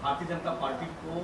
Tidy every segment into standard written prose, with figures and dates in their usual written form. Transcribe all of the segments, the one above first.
Bharatiya Janata party को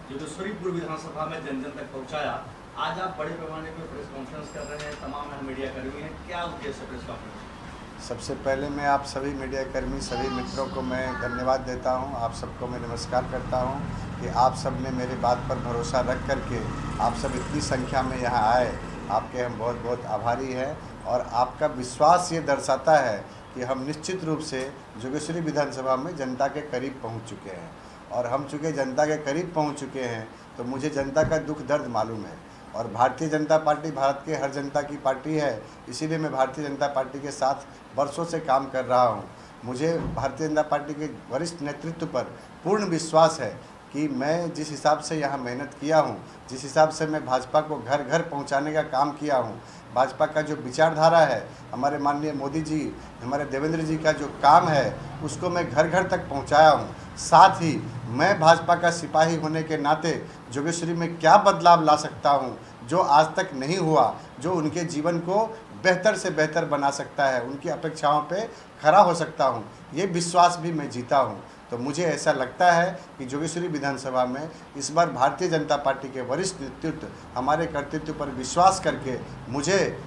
जोगेश्वरीपुर विधानसभा में जन जन तक पहुंचाया। आज आप बड़े पैमाने पर प्रेस कॉन्फ्रेंस कर रहे हैं, तमाम मीडिया कर्मी हैं, क्या उद्देश्य प्रेस कॉन्फ्रेंस? सबसे पहले मैं आप सभी मीडिया कर्मी, सभी मित्रों को मैं धन्यवाद देता हूं। आप सबको मैं नमस्कार करता हूं कि आप सब ने मेरी बात पर भरोसा रख करके आप सब इतनी संख्या में यहां आए। आपके हम बहुत बहुत आभारी हैं और आपका विश्वास ये दर्शाता है कि हम निश्चित रूप से जोगेश्वरी विधानसभा में जनता के करीब पहुंच चुके हैं। और हम चूँकि जनता के करीब पहुंच चुके हैं तो मुझे जनता का दुख दर्द मालूम है। और भारतीय जनता पार्टी भारत के हर जनता की पार्टी है, इसीलिए मैं भारतीय जनता पार्टी के साथ वर्षों से काम कर रहा हूं। मुझे भारतीय जनता पार्टी के वरिष्ठ नेतृत्व पर पूर्ण विश्वास है कि मैं जिस हिसाब से यहाँ मेहनत किया हूँ, जिस हिसाब से मैं भाजपा को घर घर पहुँचाने का काम किया हूँ, भाजपा का जो विचारधारा है, हमारे माननीय मोदी जी, हमारे देवेंद्र जी का जो काम है, उसको मैं घर घर तक पहुँचाया हूँ। साथ ही मैं भाजपा का सिपाही होने के नाते जोगेश्वरी में क्या बदलाव ला सकता हूँ जो आज तक नहीं हुआ, जो उनके जीवन को बेहतर से बेहतर बना सकता है, उनकी अपेक्षाओं पे खरा हो सकता हूँ, ये विश्वास भी मैं जीता हूँ। तो मुझे ऐसा लगता है कि जोगेश्वरी विधानसभा में इस बार भारतीय जनता पार्टी के वरिष्ठ नेतृत्व हमारे कर्तृत्व पर विश्वास करके मुझे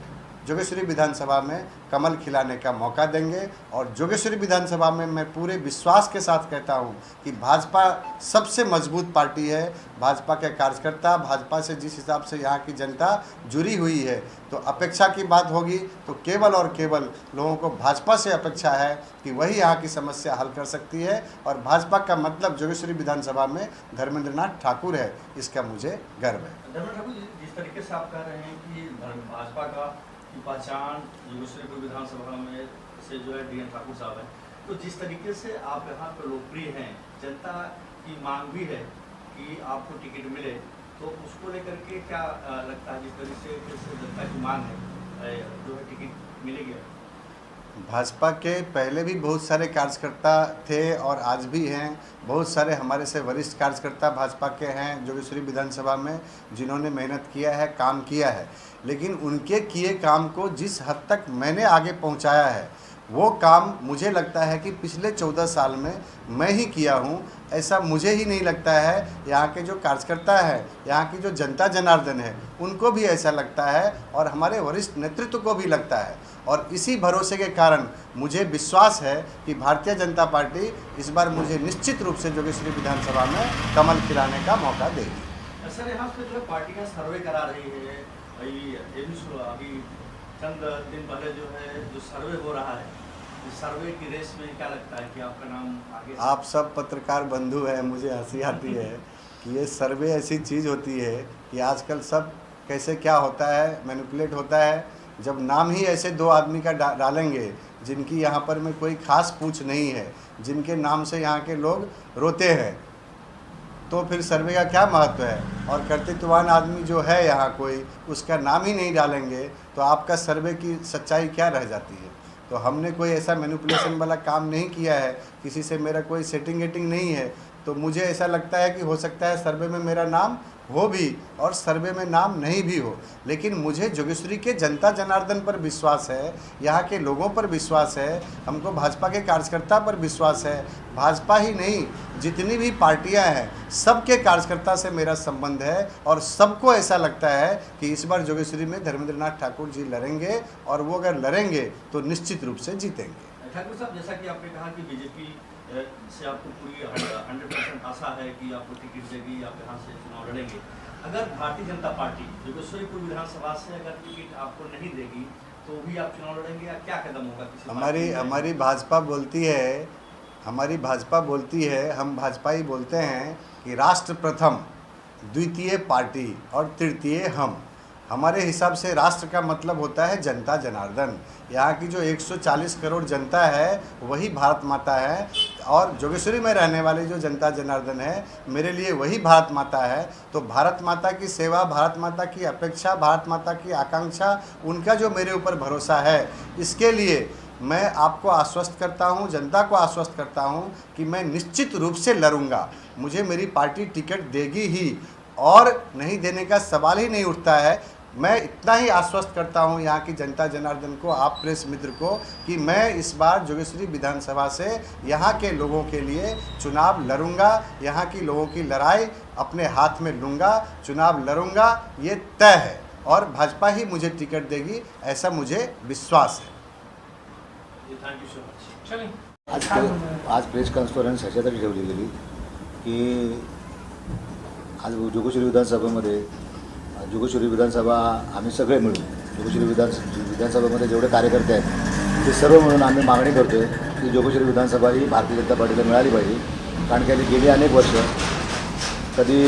जोगेश्वरी विधानसभा में कमल खिलाने का मौका देंगे। और जोगेश्वरी विधानसभा में मैं पूरे विश्वास के साथ कहता हूं कि भाजपा सबसे मजबूत पार्टी है। भाजपा के कार्यकर्ता, भाजपा से जिस हिसाब से यहाँ की जनता जुड़ी हुई है, तो अपेक्षा की बात होगी तो केवल और केवल लोगों को भाजपा से अपेक्षा है कि वही यहाँ की समस्या हल कर सकती है। और भाजपा का मतलब जोगेश्वरी विधानसभा में धर्मेंद्र नाथ ठाकुर है, इसका मुझे गर्व है। धर्मेंद्र ठाकुर, जिस तरीके से आप कह रहे हैं कि भाजपा का पहचान जोगेश्वरीपुर विधानसभा में से जो है डी.एन. ठाकुर साहब है, तो जिस तरीके से आप यहाँ पर लोकप्रिय हैं, जनता की मांग भी है कि आपको टिकट मिले, तो उसको लेकर के क्या लगता है, जिस तरीके से जनता की मांग है जो है टिकट मिलेगी? भाजपा के पहले भी बहुत सारे कार्यकर्ता थे और आज भी हैं। बहुत सारे हमारे से वरिष्ठ कार्यकर्ता भाजपा के हैं जोगेश्वरी विधानसभा में, जिन्होंने मेहनत किया है, काम किया है। लेकिन उनके किए काम को जिस हद तक मैंने आगे पहुंचाया है, वो काम मुझे लगता है कि पिछले 14 साल में मैं ही किया हूं। ऐसा मुझे ही नहीं लगता है, यहाँ के जो कार्यकर्ता हैं, यहाँ की जो जनता जनार्दन है, उनको भी ऐसा लगता है और हमारे वरिष्ठ नेतृत्व को भी लगता है। और इसी भरोसे के कारण मुझे विश्वास है कि भारतीय जनता पार्टी इस बार मुझे निश्चित रूप से जोगेश्वरी विधानसभा में कमल खिलाने का मौका देगी। सर, यहाँ पे जो पार्टियाँ सर्वे करा रही है, अभी चंद दिन पहले जो सर्वे हो रहा है, इस सर्वे की रेस में क्या लगता है कि आपका नाम आगे? आप सब पत्रकार बंधु हैं, मुझे हंसी आती है कि ये सर्वे ऐसी चीज़ होती है कि आजकल सब कैसे क्या होता है, मैनिपुलेट होता है। जब नाम ही ऐसे दो आदमी का डालेंगे जिनकी यहाँ पर में कोई खास पूछ नहीं है, जिनके नाम से यहाँ के लोग रोते हैं, तो फिर सर्वे का क्या महत्व है? और कर्तृत्ववान आदमी जो है यहाँ कोई, उसका नाम ही नहीं डालेंगे तो आपका सर्वे की सच्चाई क्या रह जाती है? तो हमने कोई ऐसा मैनिपुलेशन वाला काम नहीं किया है, किसी से मेरा कोई सेटिंग वेटिंग नहीं है। तो मुझे ऐसा लगता है कि हो सकता है सर्वे में मेरा नाम हो भी और सर्वे में नाम नहीं भी हो, लेकिन मुझे जोगेश्वरी के जनता जनार्दन पर विश्वास है, यहाँ के लोगों पर विश्वास है, हमको भाजपा के कार्यकर्ता पर विश्वास है। भाजपा ही नहीं, जितनी भी पार्टियां हैं, सबके कार्यकर्ता से मेरा संबंध है और सबको ऐसा लगता है कि इस बार जोगेश्वरी में धर्मेंद्र नाथ ठाकुर जी लड़ेंगे और वो अगर लड़ेंगे तो निश्चित रूप से जीतेंगे। ठाकुर साहब, जैसा कि आपने कहा कि बीजेपी से आपको पूरी 100% आशा है कि आपको टिकट देगी, आप यहाँ से चुनाव लड़ेंगे। अगर भारतीय जनता पार्टी जोगेश्वरीपुर विधानसभा से अगर टिकट आपको नहीं देगी तो भी आप चुनाव लड़ेंगे, या क्या कदम होगा? हमारी भाजपा बोलती है, हम भाजपा ही बोलते हैं कि राष्ट्र प्रथम, द्वितीय पार्टी और तृतीय हम। हमारे हिसाब से राष्ट्र का मतलब होता है जनता जनार्दन। यहाँ की जो 140 करोड़ जनता है वही भारत माता है, और जोगेश्वरी में रहने वाले जो जनता जनार्दन है मेरे लिए वही भारत माता है। तो भारत माता की सेवा, भारत माता की अपेक्षा, भारत माता की आकांक्षा, उनका जो मेरे ऊपर भरोसा है, इसके लिए मैं आपको आश्वस्त करता हूं, जनता को आश्वस्त करता हूं कि मैं निश्चित रूप से लड़ूंगा। मुझे मेरी पार्टी टिकट देगी ही, और नहीं देने का सवाल ही नहीं उठता है। मैं इतना ही आश्वस्त करता हूं यहाँ की जनता जनार्दन को, आप प्रेस मित्र को, कि मैं इस बार जोगेश्वरी विधानसभा से यहाँ के लोगों के लिए चुनाव लड़ूंगा, यहाँ की लोगों की लड़ाई अपने हाथ में लूँगा, चुनाव लड़ूंगा, ये तय है। और भाजपा ही मुझे टिकट देगी, ऐसा मुझे विश्वास है। Thank you so much. चलिए, आज प्रेस कॉन्फरन्स ह्याच्यासाठी ठेवली गेली की आज जोगेश्वरी विधानसभेमध्ये, जोगेश्वरी विधानसभा आम्ही सगळे मिळून, जोगेश्वरी विधानसभेमध्ये जेवढे कार्यकर्ते आहेत ते सर्व मिळून आम्ही मागणी करतो आहे की जोगेश्वरी विधानसभा ही भारतीय जनता पार्टीला मिळाली पाहिजे। कारण की गेली अनेक वर्ष कधी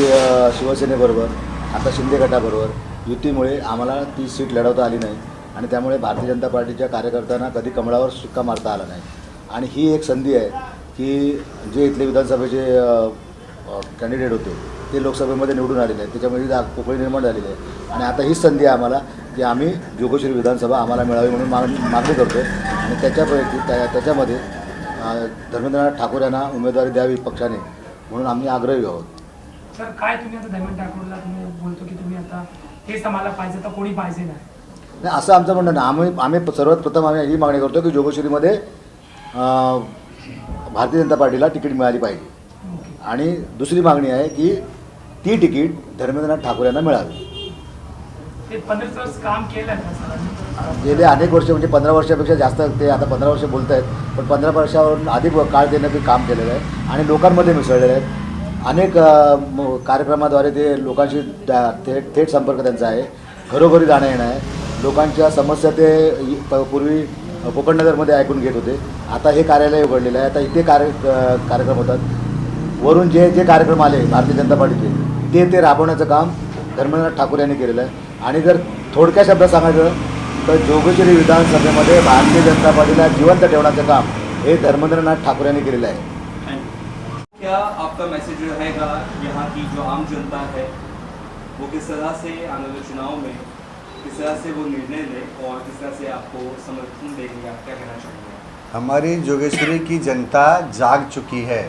शिवसेनेबरोबर, आता शिंदे गटाबरोबर युतीमुळे आम्हाला ती सीट लढवता आली नाही, आणि त्यामुळे भारतीय जनता पार्टीच्या कार्यकर्त्यांना कधी कमळावर शिक्का मारता आला नाही। आणि ही एक संधी आहे की जे इथले विधानसभेचे कॅन्डिडेट होते ते लोकसभेमध्ये निवडून आलेले आहेत, त्याच्यामध्ये पोकळी निर्माण झालेली आहे, आणि आता हीच संधी आहे आम्हाला की आम्ही जोगेश्वरी विधानसभा आम्हाला मिळावी म्हणून मागणी करतो आहे। आणि त्याच्यामध्ये धर्मेंद्रनाथ ठाकूर यांना उमेदवारी द्यावी पक्षाने म्हणून आम्ही आग्रही आहोत। सर, काय तुम्ही आता धर्मेंद्र ठाकूरला तुम्ही बोलतो की तुम्ही आता हेच आम्हाला पाहिजे, तर कोणी पाहिजे नाही, असं आमचं म्हणणं नाही। आम्ही सर्वात प्रथम आम्ही ही मागणी करतो की जोगेश्वरीमध्ये भारतीय जनता पार्टीला तिकीट मिळाली पाहिजे, आणि दुसरी मागणी आहे की ती तिकीट धर्मेंद्रनाथ ठाकूर यांना मिळावी। ते 15 वर्ष काम केलं आहे सर, गेले अनेक वर्ष, म्हणजे 15 वर्षापेक्षा जास्त, ते आता 15 वर्ष बोलत आहेत, पण 15 वर्षावरून अधिक काळ देणं ते काम केलेलं आहे आणि लोकांमध्ये मिसळलेले आहेत। अनेक कार्यक्रमाद्वारे ते लोकांशी थेट संपर्क त्यांचा आहे, घरोघरी जाणं येणं आहे, लोकांच्या समस्या ते पूर्वी कोकणनगरमध्ये ऐकून घेत होते, आता हे कार्यालय उघडलेलं आहे, आता इथे कार्यक्रम होतात, वरून जे कार्यक्रम आले भारतीय जनता पार्टीचे ते राबवण्याचं काम धर्मेंद्रनाथ ठाकूर यांनी केलेलं आहे। आणि जर थोडक्या शब्दात सांगायचं तर जोगेश्वरी विधानसभेमध्ये भारतीय जनता पार्टीला जिवंत ठेवण्याचं काम हे धर्मेंद्रनाथ ठाकूर यांनी केलेलं आहे। क्या आपका मैसेज रहेगा यहाँ की जो आम जनता है वो किस तरह से आने वाले चुनाव में किस तरह से वो निर्णय ले और किस तरह से आपको समर्थन देगी, आप क्या कहना चाहेंगे? हमारी जोगेश्वरी की जनता जाग चुकी है।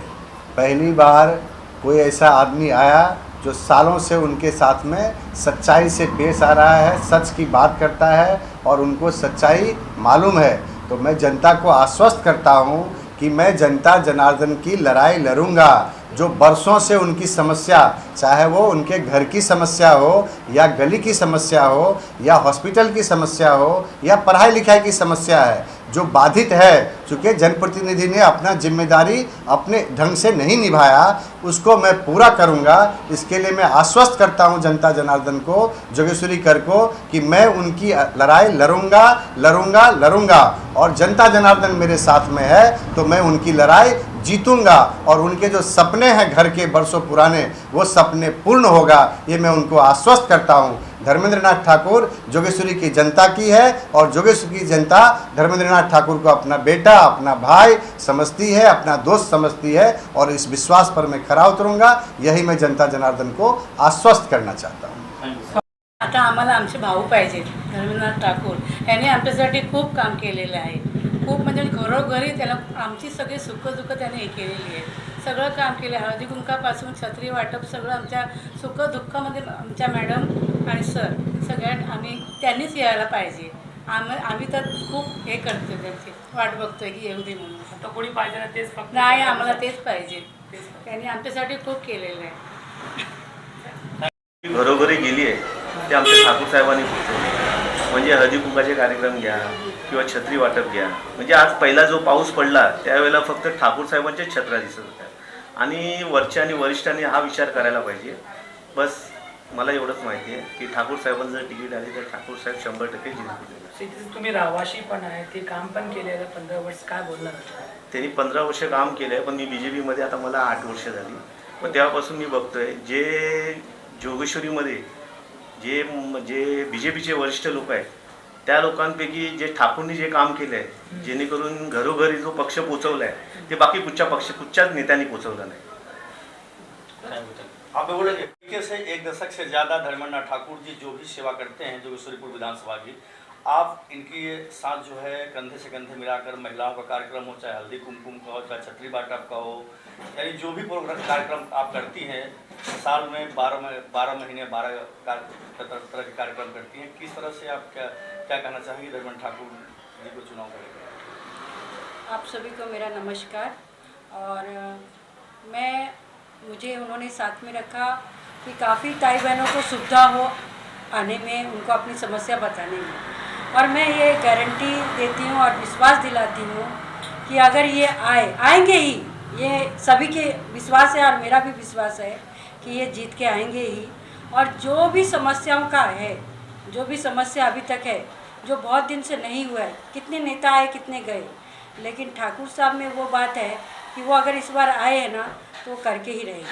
पहली बार कोई ऐसा आदमी आया जो सालों से उनके साथ में सच्चाई से पेश आ रहा है, सच की बात करता है और उनको सच्चाई मालूम है। तो मैं जनता को आश्वस्त करता हूँ कि मैं जनता जनार्दन की लड़ाई लड़ूंगा। जो बरसों से उनकी समस्या, चाहे वो उनके घर की समस्या हो या गली की समस्या हो या हॉस्पिटल की समस्या हो या पढ़ाई लिखाई की समस्या है, जो बाधित है, चूँकि जनप्रतिनिधि ने अपना जिम्मेदारी अपने ढंग से नहीं निभाया, उसको मैं पूरा करूंगा। इसके लिए मैं आश्वस्त करता हूं जनता जनार्दन को, जोगेश्वरी कर को, कि मैं उनकी लड़ाई लड़ूंगा लड़ूंगा लड़ूंगा, और जनता जनार्दन मेरे साथ में है तो मैं उनकी लड़ाई जीतूंगा, और उनके जो सपने हैं घर के बरसों पुराने, वो सपने पूर्ण होगा, ये मैं उनको आश्वस्त करता हूं। धर्मेंद्रनाथ ठाकुर जोगेश्वरी की जनता की है, और जोगेश्वरी की जनता धर्मेंद्रनाथ ठाकुर को अपना बेटा, अपना भाई समझती है, अपना दोस्त समझती है, और इस विश्वास पर मैं खरा उतरूंगा। यही मैं जनता जनार्दन को आश्वस्त करना चाहता हूँ। आता आम्हाला आमचे भाऊ पाहिजेत। धर्मेंद्रनाथ ठाकूर यांनी आमच्यासाठी खूप काम केलेलं आहे, खूप म्हणजे घरोघरी त्याला आमची सगळी सुखदुःख त्याने हे केलेली आहे, सगळं काम केलं। हळदी कुंकापासून छत्री वाटप सगळं आमच्या सुखदुःखामध्ये आमच्या मॅडम आणि सर सगळ्यात त्यांनीच यायला पाहिजे। आम्ही तर खूप हे करतो, त्यांची वाट बघतोय की येऊ दे म्हणून। आता कोणी पाहिजे ना तेच फक्त नाही, आम्हाला तेच पाहिजे, त्यांनी आमच्यासाठी खूप केलेलं आहे। घरोघरी गेली आहे ते आमच्या ठाकूर साहेबांनी म्हणजे हळदी कुंकाचे कार्यक्रम घ्या किंवा छत्री वाटप घ्या, म्हणजे आज पहिला जो पाऊस पडला त्यावेळेला फक्त ठाकूर साहेबांच्या छत्र्या दिसत होत्या, आणि वरच्या आणि वरिष्ठांनी हा विचार करायला पाहिजे। बस मला एवढंच माहिती आहे की ठाकूर साहेबांचं जर तिकीट आली तर ठाकूर साहेब 100% जिंकतील। तुम्ही रावाशी पण आहे, ते काम पण केलेलं 15 वर्ष, काय बोलणार? त्यांनी 15 वर्ष काम केलं आहे, पण मी BJPमध्ये आता मला 8 वर्ष झाली, पण तेव्हापासून मी बघतोय जे जोगेश्वरीमध्ये जे BJPचे वरिष्ठ लोक आहेत त्या लोकांपैकी जे ठाकूरनी जे काम केलं आहे, जेणेकरून घरोघरी जो पक्ष पोचवला आहे ते बाकी कुठच्याच नेत्यांनी पोचवलं नाही. आप बोलेंगे तरीके से 1 दशक से ज़्यादा धर्मेंद्र ठाकुर जी जो भी सेवा करते हैं जोगेश्वरीपुर विधानसभा की, आप इनके साथ जो है कंधे से कंधे मिलाकर महिलाओं का कार्यक्रम हो, चाहे हल्दी कुमकुम का हो, चाहे छतरी बाटप का हो, यानी जो भी प्रोग्राम कार्यक्रम आप करती हैं, साल में 12 महीने 12 तरह के कार्यक्रम करती हैं, किस तरह से आप क्या कहना चाहेंगे धर्मेंद्र ठाकुर जी को चुनाव करेंगे? आप सभी को मेरा नमस्कार। और मुझे उन्होंने साथ में रखा कि काफ़ी ताई बहनों को सुविधा हो आने में, उनको अपनी समस्या बताने में, और मैं ये गारंटी देती हूँ और विश्वास दिलाती हूँ कि अगर ये आएंगे ही, ये सभी के विश्वास है और मेरा भी विश्वास है कि ये जीत के आएंगे ही। और जो भी समस्याओं का है, जो भी समस्या अभी तक है, जो बहुत दिन से नहीं हुआ है, कितने नेता आए कितने गए, लेकिन ठाकुर साहब में वो बात है कि वो अगर इस बार आए हैं ना तो करके ही रहेंगे।